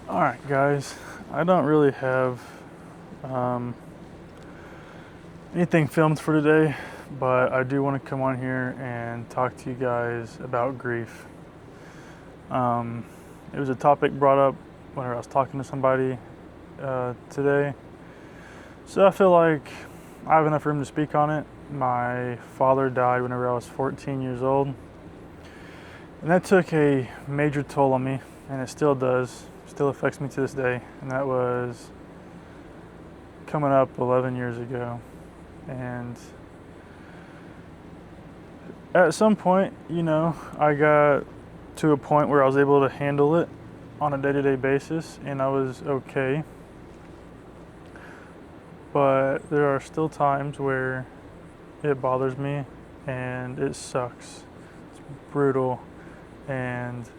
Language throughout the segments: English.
All right, guys. I don't really have um, anything filmed for today, but I do want to come on here and talk to you guys about grief. Um, it was a topic brought up whenever I was talking to somebody today, so I feel like I have enough room to speak on it. My father died whenever I was 14 years old, and that took a major toll on me, and it still does. Still affects me to this day, and that was coming up 11 years ago. And at some point, I got to a point where I was able to handle it on a day-to-day basis and I was okay. But there are still times where it bothers me and it sucks. It's brutal and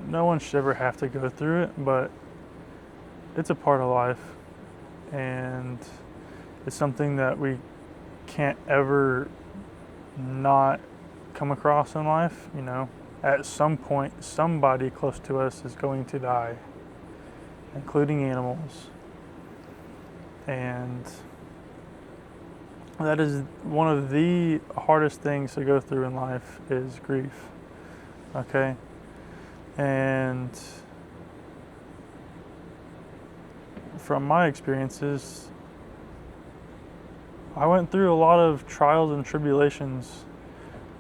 no one should ever have to go through it, but it's a part of life and it's something that we can't ever not come across in life. At some point somebody close to us is going to die, including animals, and that is one of the hardest things to go through in life is grief. Okay. And from my experiences, I went through a lot of trials and tribulations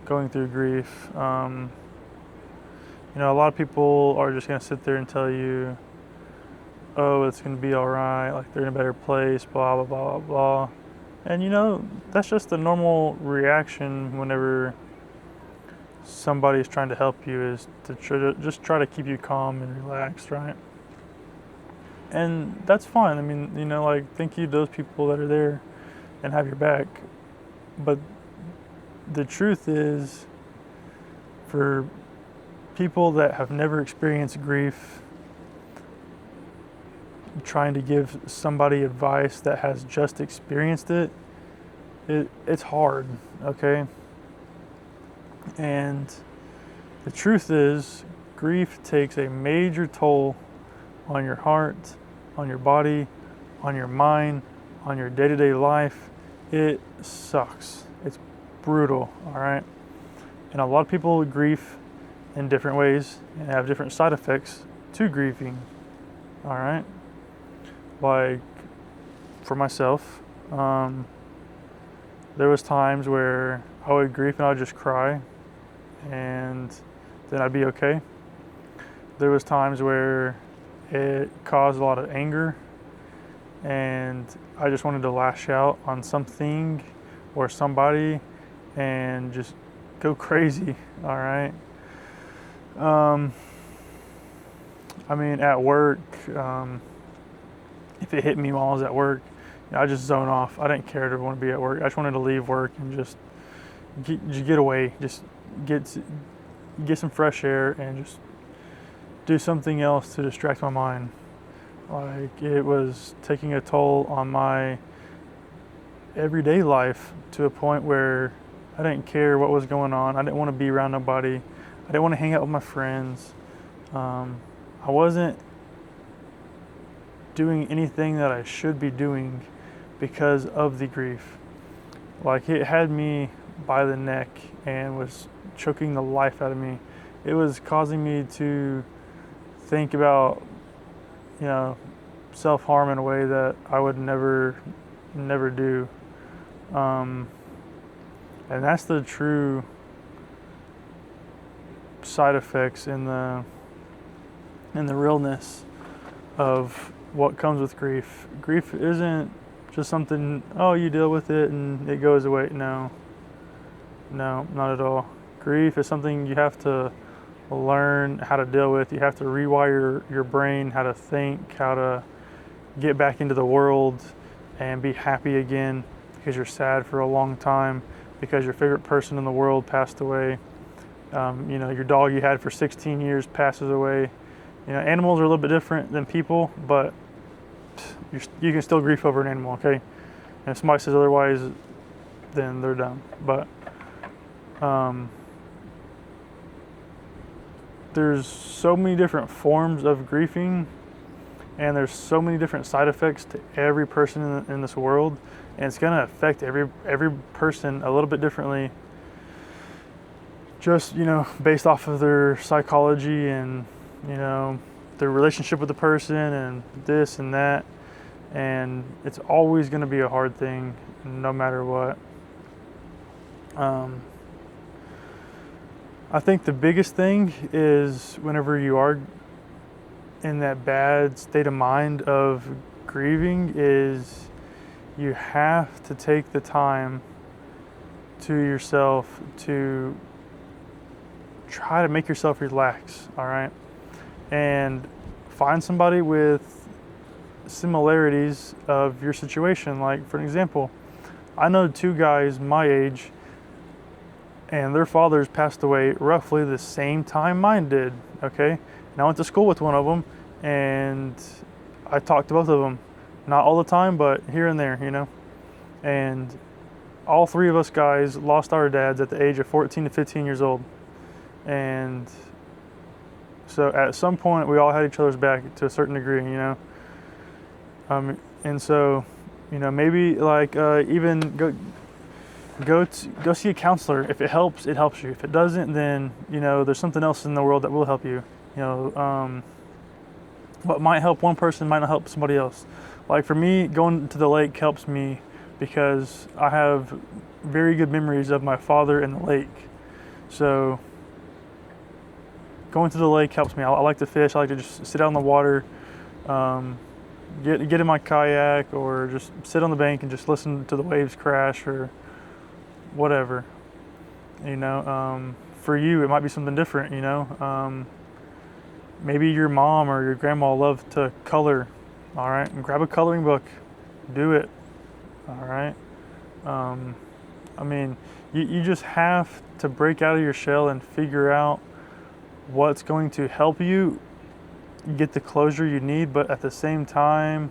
going through grief. A lot of people are just going to sit there and tell you, oh, it's going to be all right, like they're in a better place, blah, blah, blah, blah, blah. And that's just the normal reaction whenever somebody's trying to help you, is to just try to keep you calm and relaxed, right? And that's fine. I mean, thank you to those people that are there and have your back. But the truth is, for people that have never experienced grief, trying to give somebody advice that has just experienced it's hard, okay? And the truth is, grief takes a major toll on your heart, on your body, on your mind, on your day-to-day life. It sucks. It's brutal, all right? And a lot of people grieve in different ways and have different side effects to grieving, all right? Like, for myself, there was times where I would grieve and I would just cry and then I'd be okay. There was times where it caused a lot of anger and I just wanted to lash out on something or somebody and just go crazy, all right? At work, if it hit me while I was at work, I just zone off. I didn't care to want to be at work. I just wanted to leave work and just get away, just get some fresh air and just do something else to distract my mind. Like, it was taking a toll on my everyday life to a point where I didn't care what was going on. I didn't want to be around nobody. I didn't want to hang out with my friends. I wasn't doing anything that I should be doing because of the grief. Like, it had me by the neck and was choking the life out of me. It was causing me to think about, self-harm in a way that I would never do. And that's the true side effects in the realness of what comes with grief. Grief isn't just something, oh, you deal with it and it goes away. No, not at all. Grief is something you have to learn how to deal with. You have to rewire your brain, how to think, how to get back into the world and be happy again, because you're sad for a long time because your favorite person in the world passed away. Your dog you had for 16 years passes away. Animals are a little bit different than people, but you can still grieve over an animal, okay? And if somebody says otherwise, then they're dumb. But there's so many different forms of grieving, and there's so many different side effects to every person in this world, and it's going to affect every person a little bit differently, just, based off of their psychology and, their relationship with the person and this and that. And it's always going to be a hard thing no matter what. I think the biggest thing is whenever you are in that bad state of mind of grieving, is you have to take the time to yourself to try to make yourself relax, all right? And find somebody with similarities of your situation. Like, for an example, I know 2 guys my age, and their fathers passed away roughly the same time mine did, okay? And I went to school with one of them, and I talked to both of them. Not all the time, but here and there, And all 3 of us guys lost our dads at the age of 14 to 15 years old. And so at some point, we all had each other's back to a certain degree, And so, maybe like even go see a counselor. If it helps, it helps you. If it doesn't, then there's something else in the world that will help you. What might help one person might not help somebody else. Like for me, going to the lake helps me because I have very good memories of my father in the lake. So going to the lake helps me. I like to fish. I like to just sit out in the water, get in my kayak, or just sit on the bank and just listen to the waves crash or whatever. For you, it might be something different. Maybe your mom or your grandma love to color. All right, and grab a coloring book, do it. All right. You just have to break out of your shell and figure out what's going to help you get the closure you need, but at the same time,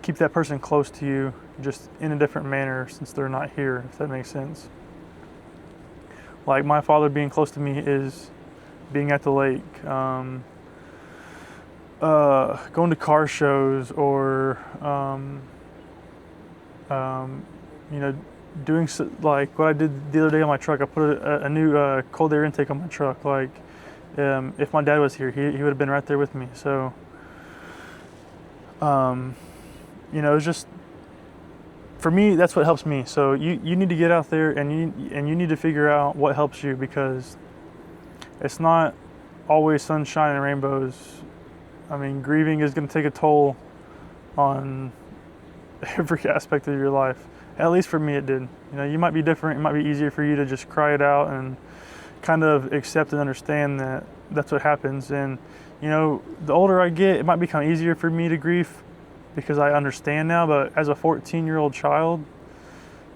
keep that person close to you, just in a different manner since they're not here, if that makes sense. Like my father being close to me is being at the lake, going to car shows, or doing like what I did the other day on my truck. I put a new cold air intake on my truck. Like if my dad was here, he would have been right there with me. So it's just, for me, that's what helps me. So you need to get out there and you need to figure out what helps you, because it's not always sunshine and rainbows. Grieving is going to take a toll on every aspect of your life. At least for me, it did. You might be different. It might be easier for you to just cry it out and kind of accept and understand that that's what happens. And, the older I get, it might become easier for me to grieve because I understand now. But as a 14-year-old child,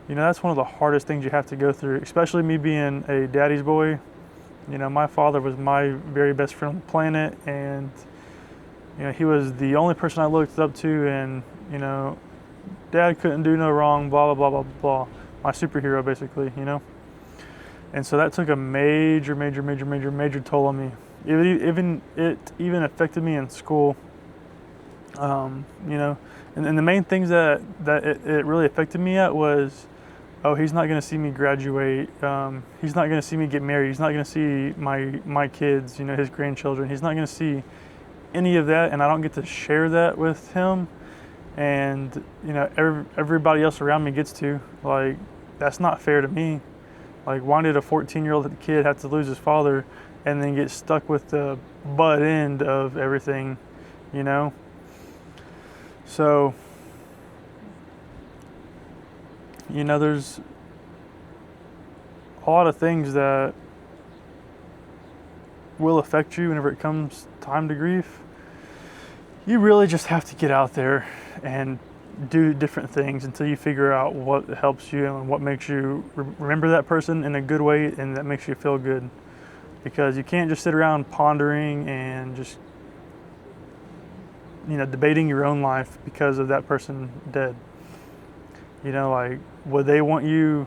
that's one of the hardest things you have to go through, especially me being a daddy's boy. My father was my very best friend on the planet, and, he was the only person I looked up to, and, Dad couldn't do no wrong, blah, blah, blah, blah, blah. My superhero, basically, And so that took a major toll on me. It even affected me in school, And the main things that it really affected me at was, he's not going to see me graduate. He's not going to see me get married. He's not going to see my kids, his grandchildren. He's not going to see any of that, and I don't get to share that with him. And everybody else around me gets to. Like, that's not fair to me. Like, why did a 14-year-old kid have to lose his father and then get stuck with the butt end of everything, So, there's a lot of things that will affect you whenever it comes time to grief. You really just have to get out there and do different things until you figure out what helps you and what makes you remember that person in a good way and that makes you feel good. Because you can't just sit around pondering and just debating your own life because of that person dead. Like, would they want you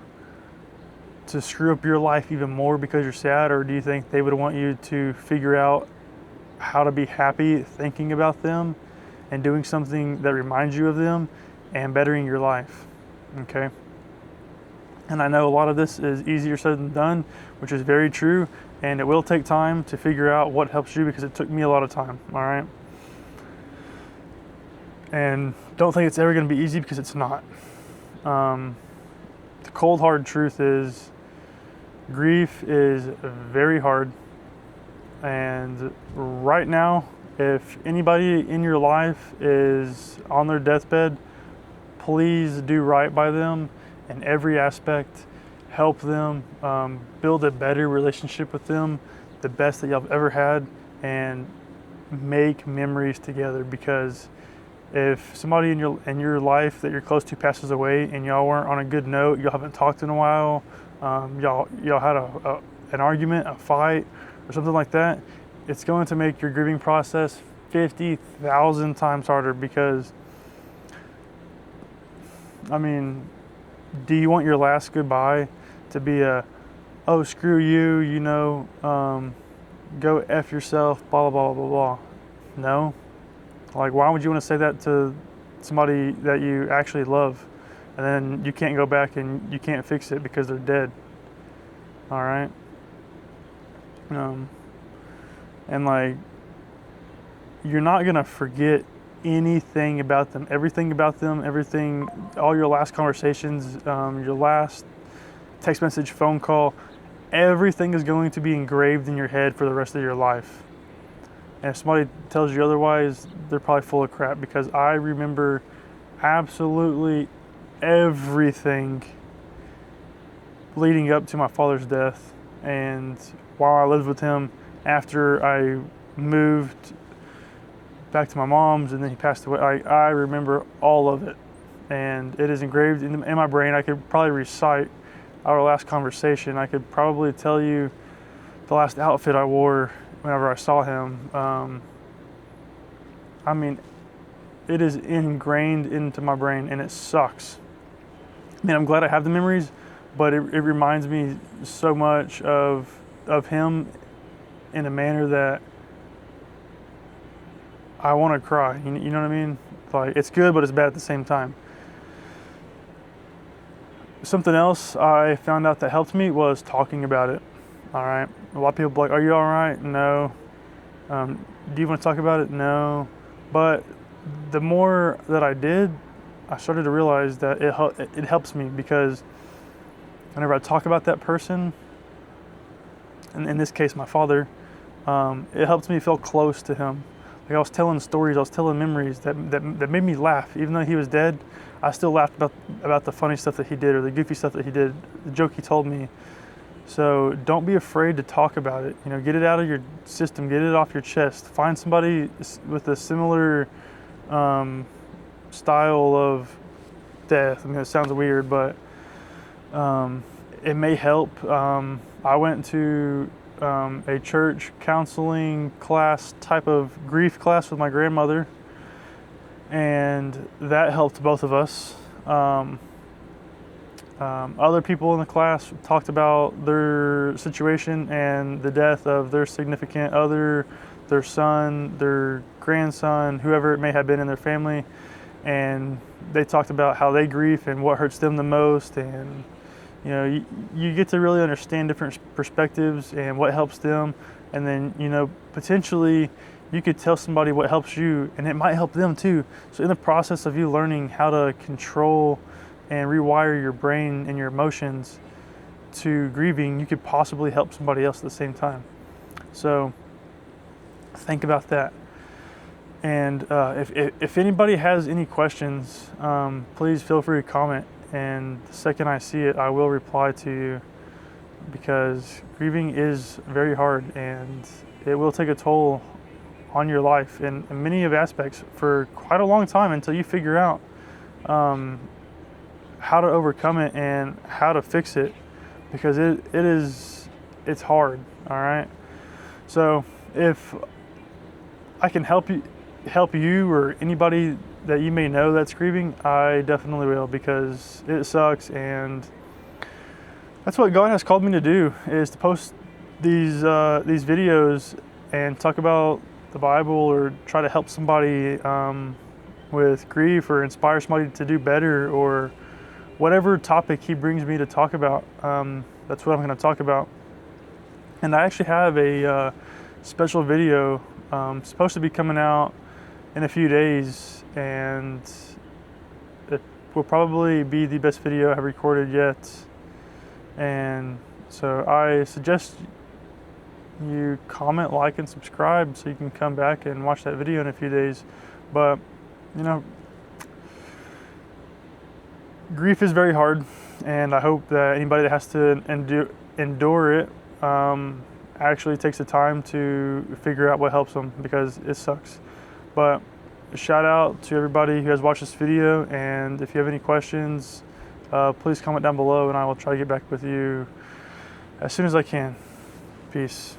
to screw up your life even more because you're sad, or do you think they would want you to figure out how to be happy thinking about them and doing something that reminds you of them and bettering your life? Okay. And I know a lot of this is easier said than done, which is very true, and it will take time to figure out what helps you, because it took me a lot of time. All right. And don't think it's ever going to be easy, because it's not. The cold hard truth is grief is very hard. And right now, if anybody in your life is on their deathbed, please do right by them in every aspect. Help them, build a better relationship with them, the best that y'all have ever had, and make memories together. Because if somebody in your life that you're close to passes away and y'all weren't on a good note, y'all haven't talked in a while, y'all had an argument, a fight, or something like that, it's going to make your grieving process 50,000 times harder. Because, I mean, do you want your last goodbye to be oh, screw you, go F yourself, blah, blah, blah, blah, blah? No. Like, why would you want to say that to somebody that you actually love, and then you can't go back and you can't fix it because they're dead? All right. And like, you're not going to forget anything about them, everything about them, everything, all your last conversations, your last text message, phone call, everything is going to be engraved in your head for the rest of your life. And if somebody tells you otherwise, they're probably full of crap, because I remember absolutely everything leading up to my father's death, and while I lived with him, after I moved back to my mom's and then he passed away. I remember all of it, and it is engraved in my brain. I could probably recite our last conversation. I could probably tell you the last outfit I wore whenever I saw him. I mean, it is ingrained into my brain, and it sucks. I mean, I'm glad I have the memories, but it reminds me so much of him in a manner that I want to cry. You know what I mean? Like, it's good, but it's bad at the same time. Something else I found out that helped me was talking about it. All right. A lot of people are like, "Are you all right?" No. Do you want to talk about it? No. But the more that I did, I started to realize that it helps me, because whenever I talk about that person, and in this case my father, it helps me feel close to him. Like, I was telling stories, I was telling memories that made me laugh. Even though he was dead, I still laughed about the funny stuff that he did, or the goofy stuff that he did, the joke he told me. So don't be afraid to talk about it. Get it out of your system, get it off your chest. Find somebody with a similar style of death. I mean, it sounds weird, but it may help. I went to a church counseling class, type of grief class, with my grandmother, and that helped both of us. Other people in the class talked about their situation and the death of their significant other, their son, their grandson, whoever it may have been in their family, and they talked about how they grieve and what hurts them the most. And you get to really understand different perspectives and what helps them, and then potentially you could tell somebody what helps you, and it might help them too. So in the process of you learning how to control and rewire your brain and your emotions to grieving, you could possibly help somebody else at the same time. So think about that. And if anybody has any questions, please feel free to comment. And the second I see it, I will reply to you, because grieving is very hard, and it will take a toll on your life in many of aspects for quite a long time, until you figure out how to overcome it and how to fix it, because it's hard. All right. So if I can help you or anybody that you may know that's grieving, I definitely will, because it sucks, and that's what God has called me to do, is to post these videos and talk about the Bible, or try to help somebody with grief, or inspire somebody to do better, or whatever topic He brings me to talk about. That's what I'm going to talk about. And I actually have a special video supposed to be coming out in a few days, and it will probably be the best video I've recorded yet. And so I suggest you comment, like, and subscribe so you can come back and watch that video in a few days. But you know, grief is very hard, and I hope that anybody that has to endure it actually takes the time to figure out what helps them, because it sucks. But shout out to everybody who has watched this video, and if you have any questions, please comment down below, and I will try to get back with you as soon as I can. Peace.